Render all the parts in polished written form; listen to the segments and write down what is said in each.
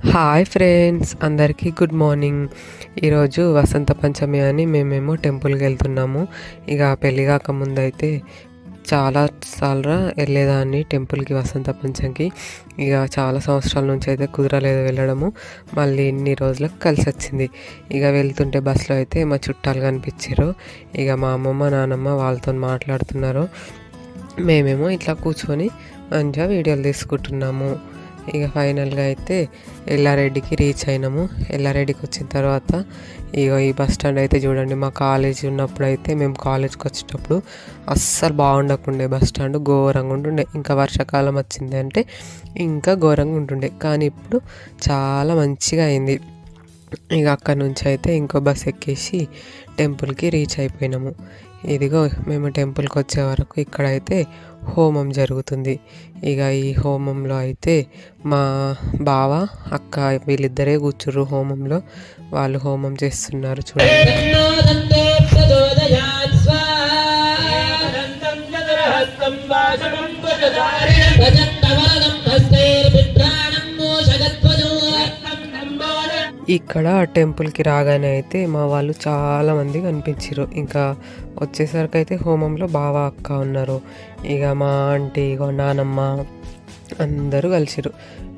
Hi friends, అందరికీ good morning. ఈరోజు వసంత పంచమి అని మేమేమో టెంపుల్కి వెళ్తున్నాము. ఇక పెళ్ళి కాకముందు అయితే చాలా సార్లు వెళ్ళేదాన్ని టెంపుల్కి వసంత పంచమికి. ఇక చాలా సంవత్సరాల నుంచి అయితే కుదరలేదు వెళ్ళడము. మళ్ళీ ఇన్ని రోజులకు కలిసి వచ్చింది. ఇక వెళ్తుంటే బస్సులో అయితే మా చుట్టాలు కనిపించారు. ఇక మా అమ్మమ్మ నాన్నమ్మ వాళ్ళతో మాట్లాడుతున్నారు. మేమేమో ఇట్లా కూర్చొని మంచిగా వీడియోలు తీసుకుంటున్నాము. ఇక ఫైనల్గా అయితే ఎల్లారెడ్డికి రీచ్ అయినాము. ఎల్లారెడ్డికి వచ్చిన తర్వాత ఇక ఈ బస్ స్టాండ్ అయితే చూడండి, మా కాలేజీ ఉన్నప్పుడు అయితే మేము కాలేజ్కి వచ్చేటప్పుడు అస్సలు బాగుండకుండే, బస్ స్టాండ్ ఘోరంగా ఉంటుండే. ఇంకా వర్షాకాలం వచ్చింది అంటే ఇంకా ఘోరంగా ఉంటుండే, కానీ ఇప్పుడు చాలా మంచిగా అయింది. ఇక అక్కడి నుంచి అయితే ఇంకో బస్ ఎక్కేసి టెంపుల్కి రీచ్ అయిపోయినాము. ఇదిగో మేము టెంపుల్కి వచ్చే వరకు ఇక్కడైతే హోమం జరుగుతుంది. ఇక ఈ హోమంలో అయితే మా బావ అక్క వీళ్ళిద్దరే కూర్చుర్రు హోమంలో. వాళ్ళు హోమం చేస్తున్నారు చూడండి. ఇక్కడ టెంపుల్కి రాగానే అయితే మా వాళ్ళు చాలామంది కనిపించారు. ఇంకా వచ్చేసరికి అయితే హోమంలో బావ అక్క ఉన్నారు. ఇక మా ఆంటీ ఇక నానమ్మ అందరూ కలిసిరు.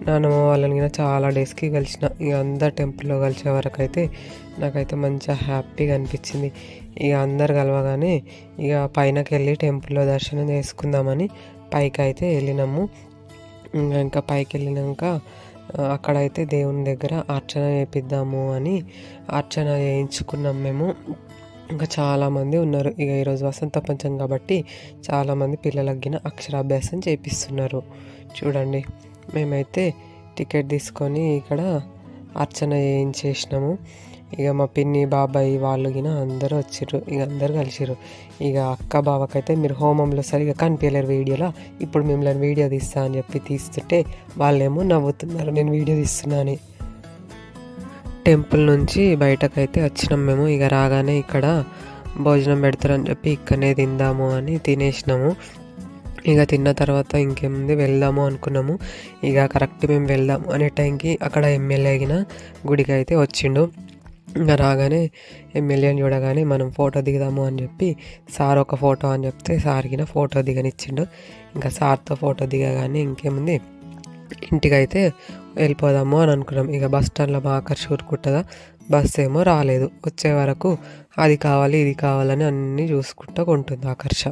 నానమ్మ వాళ్ళని కూడా చాలా డేస్కి కలిసిన. ఇక అందరు టెంపుల్లో కలిసే వరకు అయితే నాకైతే మంచిగా హ్యాపీగా అనిపించింది. ఇక అందరు కలవగానే ఇక పైనకి వెళ్ళి టెంపుల్లో దర్శనం చేసుకుందామని పైకి అయితే వెళ్ళినాము. ఇంకా పైకి వెళ్ళినాక అక్కడైతే దేవుని దగ్గర అర్చన చేపిద్దాము అని అర్చన చేయించుకున్నాం మేము. ఇంకా చాలామంది ఉన్నారు. ఇక ఈరోజు వసంత పంచమి కాబట్టి చాలామంది పిల్లలకి అక్షరాభ్యాసం చేపిస్తున్నారు చూడండి. మేమైతే టికెట్ తీసుకొని ఇక్కడ అర్చన చేయించేసినాము. ఇక మా పిన్ని బాబాయ్ వాళ్ళు గిన అందరూ వచ్చిర్రు. ఇక అందరు కలిసిర్రు. ఇక అక్క బావకైతే మీరు హోమంలో సరిగా కనిపించలేరు వీడియోలో, ఇప్పుడు మిమ్మల్ని వీడియో తీస్తా అని చెప్పి తీస్తుంటే వాళ్ళేమో నవ్వుతున్నారు నేను వీడియో తీస్తున్నా అని. టెంపుల్ నుంచి బయటకైతే వచ్చినాం మేము. ఇక రాగానే ఇక్కడ భోజనం పెడతారని చెప్పి ఇక్కడనే తిందాము అని తినేసినాము. ఇక తిన్న తర్వాత ఇంకేముంది వెళ్దాము అనుకున్నాము. ఇక కరెక్ట్ మేము వెళ్దాము అనే టైంకి అక్కడ ఎమ్మెల్యే అయిన గుడికి అయితే వచ్చిండు. ఇంకా రాగానే ఎమ్మెల్యేని చూడగానే మనం ఫోటో దిగుదాము అని చెప్పి సార్ ఒక ఫోటో అని చెప్తే సార్కిన ఫోటో దిగనిచ్చిండు. ఇంకా సార్తో ఫోటో దిగగానే ఇంకేముంది ఇంటికైతే వెళ్ళిపోదాము అని అనుకున్నాం. ఇక బస్ స్టాండ్లో మా ఆకర్ష ఊరుకుంటుందా, బస్ ఏమో రాలేదు. వచ్చే వరకు అది కావాలి ఇది కావాలని అన్నీ చూసుకుంటూ ఉంటుంది ఆకర్ష.